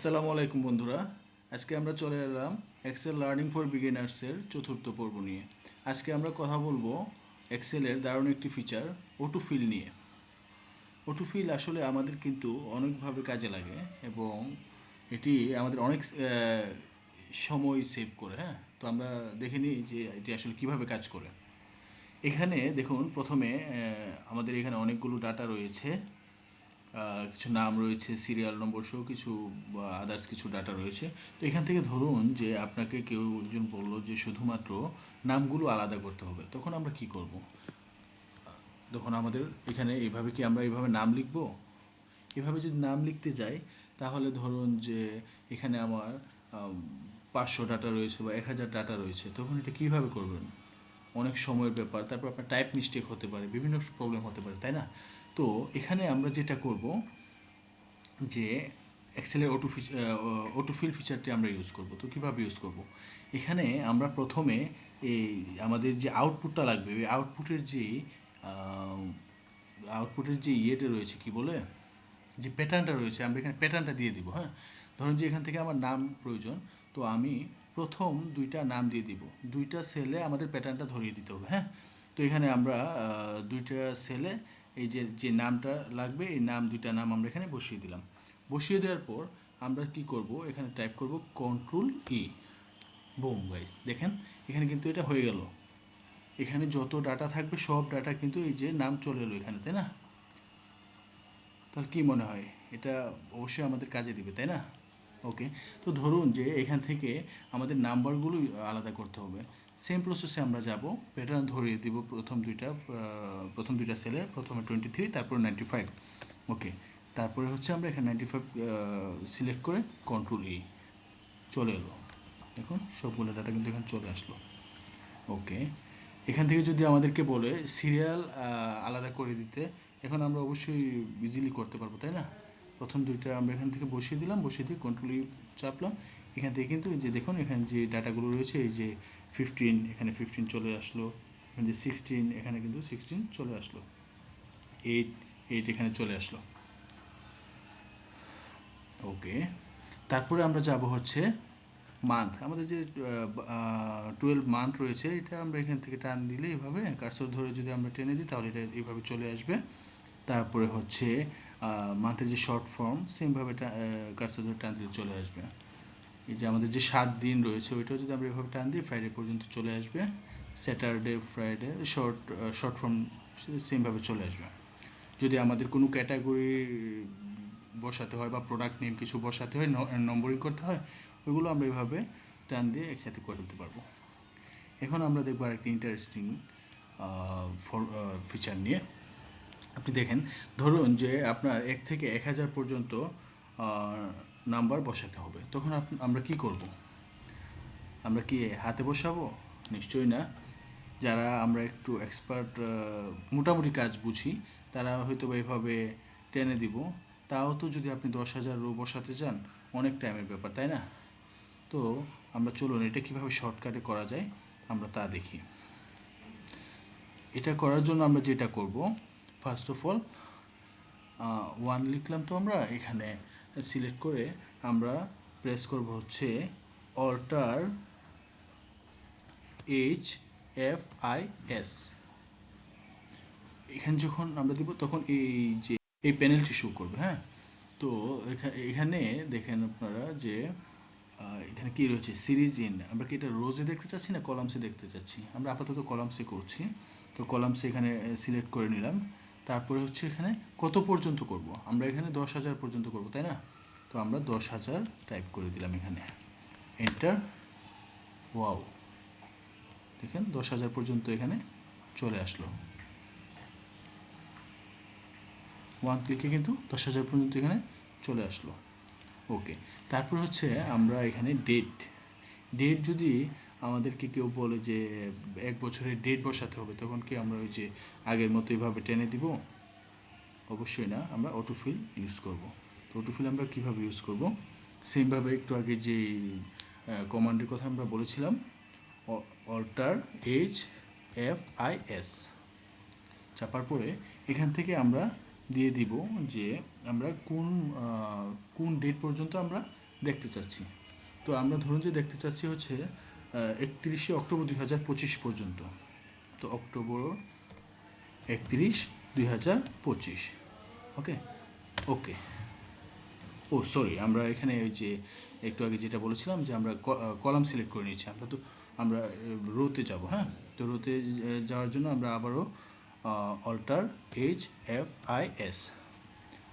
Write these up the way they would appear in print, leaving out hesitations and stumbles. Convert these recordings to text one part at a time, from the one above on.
আসসালামু আলাইকুম বন্ধুরা। আজকে আমরা চলে এলাম এক্সেল লার্নিং ফর বিগিনার্সের চতুর্থ পর্ব নিয়ে। আজকে আমরা কথা বলবো এক্সেলের দারুণ একটি ফিচার অটো ফিল নিয়ে। অটো ফিল আসলে আমাদের কিন্তু অনেকভাবে কাজে লাগে এবং এটি আমাদের অনেক সময় সেভ করে। হ্যাঁ, তো আমরা দেখে নিই যে এটি আসলে কিভাবে কাজ করে। এখানে দেখুন, প্রথমে আমাদের এখানে অনেকগুলো ডাটা রয়েছে, কিছু নাম রয়েছে, সিরিয়াল নম্বর সহ কিছু আদার্স কিছু ডাটা রয়েছে। তো এখান থেকে ধরুন যে আপনাকে কেউ একজন বললো যে শুধুমাত্র নামগুলো আলাদা করতে হবে, তখন আমরা কি করব? তখন আমাদের এখানে এইভাবে কি আমরা এইভাবে নাম লিখব? এভাবে যদি নাম লিখতে যাই তাহলে ধরুন যে এখানে আমার 500 ডাটা রয়েছে বা 1000 ডাটা রয়েছে, তখন এটা কীভাবে করবেন? অনেক সময়ের ব্যাপার, তারপর আপনার টাইপ মিস্টেক হতে পারে, বিভিন্ন প্রবলেম হতে পারে, তাই না? তো এখানে আমরা যেটা করব যে এক্সেলের অটোফিল ফিচারটি আমরা ইউজ করব। তো কীভাবে ইউজ করব? এখানে আমরা প্রথমে এই আমাদের যে আউটপুটটা লাগবে, ওই আউটপুটের যে ইয়েটা রয়েছে, কি বলে, যে প্যাটার্নটা রয়েছে, আমরা এখানে প্যাটার্নটা দিয়ে দিব। হ্যাঁ, ধরুন যে এখান থেকে আমার নাম প্রয়োজন, তো আমি প্রথম দুইটা নাম দিয়ে দিব, দুইটা সেলে আমাদের প্যাটার্নটা ধরিয়ে দিতে হবে। হ্যাঁ, তো এখানে আমরা দুইটা সেলে এই যে যে নামটা লাগবে, এই দুইটা নাম আমরা এখানে বসিয়ে দিলাম। বসিয়ে দেওয়ার পর আমরা কি করব, এখানে টাইপ করব কন্ট্রোল ই। বুম গাইস, দেখেন এখানে কিন্তু এটা হয়ে গেল। এখানে যত ডাটা থাকবে সব ডাটা কিন্তু এই যে নাম চলে এলো এখানে, তাই না? তাহলে কী মনে হয়, এটা অবশ্যই আমাদের কাজে দিবে, তাই না? ওকে, তো ধরুন যে এখান থেকে আমাদের নাম্বারগুলো আলাদা করতে হবে। সেম প্রসেসে আমরা যাব, প্যাটার্ন ধরিয়ে দিব প্রথম দুইটা সেলে, প্রথমে 23, তারপরে 95। ওকে, তারপরে হচ্ছে আমরা এখানে 95 সিলেক্ট করে কন্ট্রোল ই, চলে এলো। দেখুন সবগুলো ডাটা কিন্তু এখানে চলে আসলো। ওকে, এখান থেকে যদি আমাদেরকে বলে সিরিয়াল আলাদা করে দিতে, এখন আমরা অবশ্যই ইজিলি করতে পারবো, তাই না? প্রথম দুইটা আমরা এখান থেকে বসিয়ে দিলাম, বসিয়ে দিয়ে কন্ট্রোল ই চাপলাম। এখান থেকে কিন্তু যে দেখুন এখানে যে ডাটাগুলো রয়েছে, এই যে 15, এখানে 15 চলে আসলো, এখানে যে 16, এখানে কিন্তু 16 চলে আসলো, 8 এখানে চলে আসলো। ওকে, তারপরে আমরা যাব হচ্ছে মান্থ। আমাদের যে 12 মান্থ রয়েছে, এটা আমরা এখান থেকে টান দিলে এভাবে কার্সর ধরে যদি আমরা টেনে দিই তাহলে এটা এইভাবে চলে আসবে। তারপরে হচ্ছে মান্থের যে শর্ট ফর্ম, সেমভাবে কার্সর ধরে টান দিলে চলে আসবে। এই যে আমাদের যে 7 দিন রয়েছে, ওইটাও যদি আমরা এভাবে টান দিই ফ্রাইডে পর্যন্ত চলে আসবে। স্যাটারডে, ফ্রাইডে, শর্ট ফর্ম সেমভাবে চলে আসবে। যদি আমাদের কোনো ক্যাটাগরি বসাতে হয় বা প্রোডাক্ট নেম কিছু বসাতে হয়, নম্বরিং করতে হয়, ওইগুলো আমরা এইভাবে টান দিয়ে একসাথে করে দিতে পারবো। এখন আমরা দেখবো আরেকটি ইন্টারেস্টিং ফিচার নিয়ে। আপনি দেখেন, ধরুন যে আপনার 1 থেকে 1000 পর্যন্ত নাম্বার বসাতে হবে, তখন আমরা কি করব? আমরা কি হাতে বসাবো? নিশ্চয়ই না। যারা আমরা একটু এক্সপার্ট, মোটামুটি কাজ বুঝি, তারা হয়তো বা এভাবে টেনে দিব। তাও তো যদি আপনি 10,000 রো বসাতে চান, অনেক টাইমের ব্যাপার, তাই না? তো আমরা চলুন এটা কীভাবে শর্টকাটে করা যায় আমরা তা দেখি। এটা করার জন্য আমরা যেটা করব, ফার্স্ট অফ অল 1 লিখলাম, তো আমরা এখানে সিলেক্ট করে আমরা প্রেস করব হচ্ছে অল্টার HFIS। এখানে যখন আমরা দিব তখন এই যে এই প্যানেলটি শো করবে। হ্যাঁ, তো এখানে দেখেন আপনারা যে এখানে কি রয়েছে, সিরিজ ইন। আমরা কি এটা রোজে দেখতে চাচ্ছি না কলামসে দেখতে চাচ্ছি? আমরা আপাতত কলামসে করছি, তো কলামসে এখানে সিলেক্ট করে নিলাম। তারপরে হচ্ছে এখানে কত পর্যন্ত করব, আমরা এখানে 10,000 পর্যন্ত করব, তাই না? তো আমরা 10,000 টাইপ করে দিলাম এখানে, এন্টার। ওয়াও, দেখেন 10,000 পর্যন্ত এখানে চলে আসলো। 1 ক্লিকে কিন্তু 10,000 পর্যন্ত এখানে চলে আসলো। ওকে, তারপর হচ্ছে আমরা এখানে ডেট যদি আমাদেরকে কেউ বলে যে 1 বছরের ডেট বসাতে হবে, তখন কি আমরা ওই যে আগের মতো এইভাবে টেনে দিব? অবশ্যই না, আমরা অটোফিল ইউজ করব। তো অটোফিল আমরা কীভাবে ইউজ করব? সেমভাবে একটু আগে যে কমান্ডের কথা আমরা বলেছিলাম, অল্টার HFIS চাপার পরে এখান থেকে আমরা দিয়ে দিব যে আমরা কোন ডেট পর্যন্ত আমরা দেখতে চাচ্ছি। তো আমরা ধরুন যে দেখতে চাচ্ছি হচ্ছে 31শে অক্টোবর 2025 পর্যন্ত। তো অক্টোবর 31, 2025। ওকে ওকে ও সরি, আমরা এখানে ওই যে একটু আগে যেটা বলেছিলাম যে আমরা কলাম সিলেক্ট করে নিয়েছি, আমরা রোতে যাব। হ্যাঁ, তো রোতে যাওয়ার জন্য আমরা আবারও অল্টার HFIS।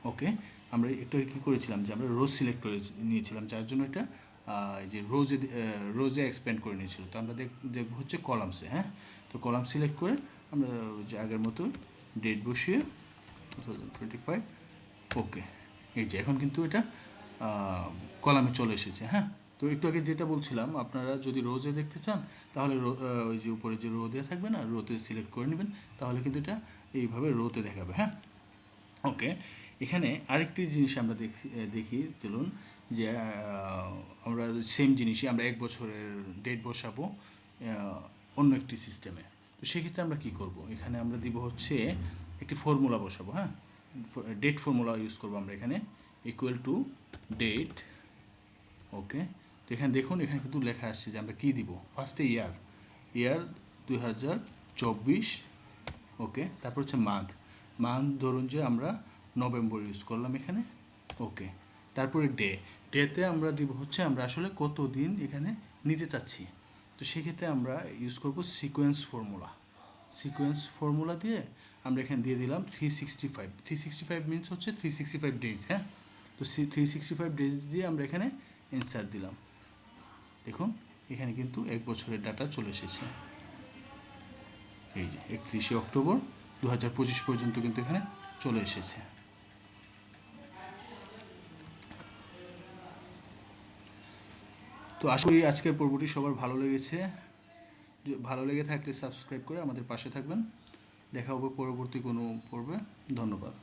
ওকে, আমরা একটু আগে কী করেছিলাম যে আমরা রোজ সিলেক্ট করে নিয়েছিলাম, যার জন্য এটা যে রোজে এক্সপ্যান্ড করে নিয়েছিল। তো আমরা দেখব হচ্ছে কলামসে। হ্যাঁ, তো কলাম সিলেক্ট করে আমরা যে আগের মতো ডেট বসিয়ে 2025। ওকে, এই যে এখন কিন্তু এটা কলামে চলে এসেছে। হ্যাঁ, তো একটু আগে যেটা বলছিলাম, আপনারা যদি রোজে দেখতে চান তাহলে ওই যে উপরে যে রো দেওয়া থাকবে না, রোতে সিলেক্ট করে নেবেন, তাহলে কিন্তু এটা এইভাবে রোতে দেখাবে। হ্যাঁ, ওকে, এখানে আরেকটি জিনিস আমরা দেখি চলুন, যে আমরা সেম জিনিসই আমরা 1 বছরের ডেট বসাবো অন্য একটি সিস্টেমে। তো সেক্ষেত্রে আমরা কী করব, এখানে আমরা দিব হচ্ছে একটি ফর্মুলা বসাবো। হ্যাঁ, ডেট ফর্মুলা ইউজ করবো আমরা এখানে, ইকুয়াল টু ডেট। ওকে, তো এখানে দেখুন, এখানে কিন্তু লেখা আসছে যে আমরা কী দিব। ফার্স্টে ইয়ার 2024। ওকে, তারপর হচ্ছে মান্থ ধরুন যে আমরা নভেম্বর ইউজ করলাম এখানে। ওকে, তারপরে ডেতে আমরা দিব হচ্ছে আমরা আসলে কত দিন এখানে নিতে চাচ্ছি। তো সেক্ষেত্রে আমরা ইউজ করব সিকোয়েন্স ফর্মুলা দিয়ে আমরা এখানে দিয়ে দিলাম 365 মিনস হচ্ছে 365 ডেজ। হ্যাঁ, তো 365 ডেজ দিয়ে আমরা এখানে ইনসার্ট দিলাম। দেখুন এখানে কিন্তু 1 বছরের ডাটা চলে এসেছে। এই যে 31শে অক্টোবর 2025 পর্যন্ত কিন্তু এখানে চলে এসেছে। তো আশা করি আজকের পর্বটি সবার ভালো লেগেছে। ভালো লেগে থাকলে সাবস্ক্রাইব করে আমাদের পাশে থাকবেন। দেখা হবে পরবর্তী কোনো পর্বে। ধন্যবাদ।